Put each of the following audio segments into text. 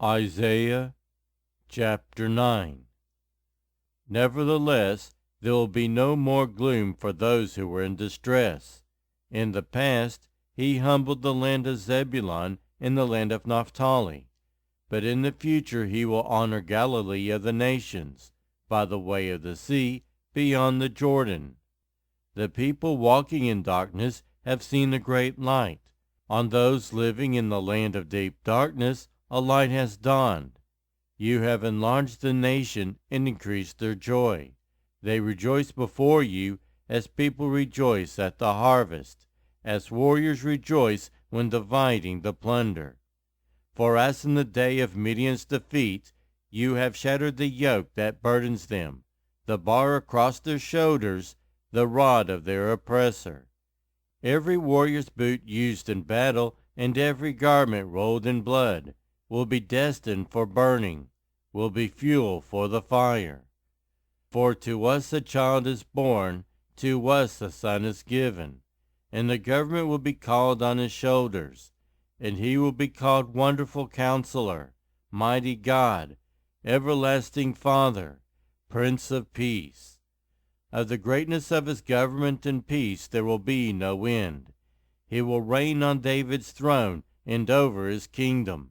Isaiah chapter 9. Nevertheless, there will be no more gloom for those who were in distress. In the past, he humbled the land of Zebulun and the land of Naphtali. But in the future he will honor Galilee of the nations, by the way of the sea, beyond the Jordan. The people walking in darkness have seen a great light. On those living in the land of deep darkness, a light has dawned. You have enlarged the nation and increased their joy. They rejoice before you as people rejoice at the harvest, as warriors rejoice when dividing the plunder. For as in the day of Midian's defeat, you have shattered the yoke that burdens them, the bar across their shoulders, the rod of their oppressor. Every warrior's boot used in battle and every garment rolled in blood will be destined for burning, will be fuel for the fire. For to us a child is born, to us a son is given, and the government will be called on his shoulders, and he will be called Wonderful Counselor, Mighty God, Everlasting Father, Prince of Peace. Of the greatness of his government and peace there will be no end. He will reign on David's throne and over his kingdom,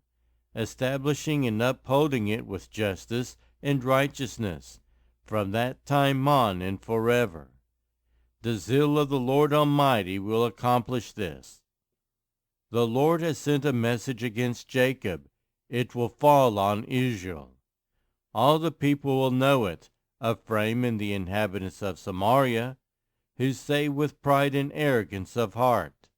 establishing and upholding it with justice and righteousness, from that time on and forever. The zeal of the Lord Almighty will accomplish this. The Lord has sent a message against Jacob. It will fall on Israel. All the people will know it, Ephraim and the inhabitants of Samaria, who say with pride and arrogance of heart,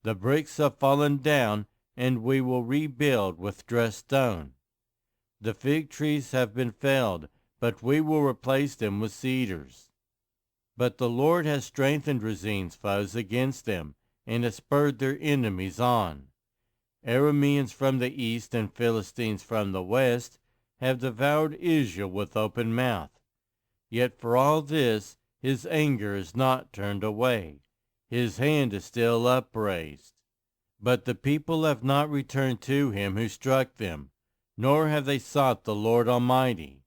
the bricks have fallen down, and we will rebuild with dressed stone. The fig trees have been felled, but we will replace them with cedars. But the Lord has strengthened Rezin's foes against them, and has spurred their enemies on. Arameans from the east and Philistines from the west have devoured Israel with open mouth. Yet for all this, his anger is not turned away. His hand is still upraised. But the people have not returned to him who struck them, nor have they sought the Lord Almighty.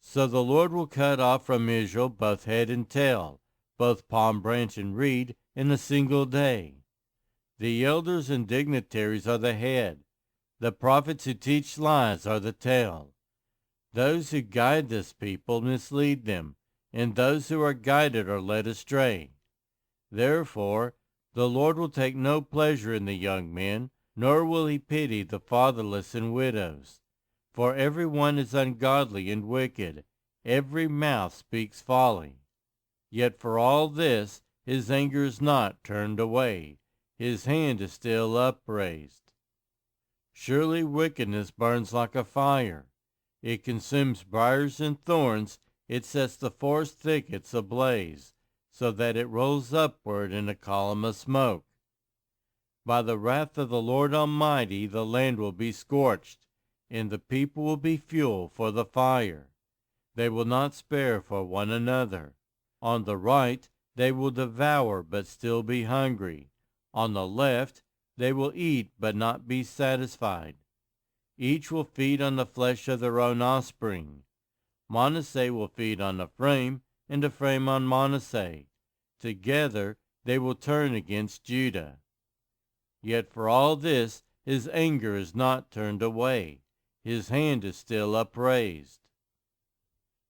So the Lord will cut off from Israel both head and tail, both palm branch and reed, in a single day. The elders and dignitaries are the head. The prophets who teach lies are the tail. Those who guide this people mislead them, and those who are guided are led astray. Therefore, the Lord will take no pleasure in the young men, nor will he pity the fatherless and widows. For every one is ungodly and wicked, every mouth speaks folly. Yet for all this, his anger is not turned away, his hand is still upraised. Surely wickedness burns like a fire. It consumes briars and thorns, it sets the forest thickets ablaze, so that it rolls upward in a column of smoke. By the wrath of the Lord Almighty the land will be scorched, and the people will be fuel for the fire. They will not spare for one another. On the right they will devour but still be hungry. On the left they will eat but not be satisfied. Each will feed on the flesh of their own offspring. Manasseh will feed on Ephraim, and Ephraim on Manasseh. Together they will turn against Judah. Yet for all this his anger is not turned away. His hand is still upraised.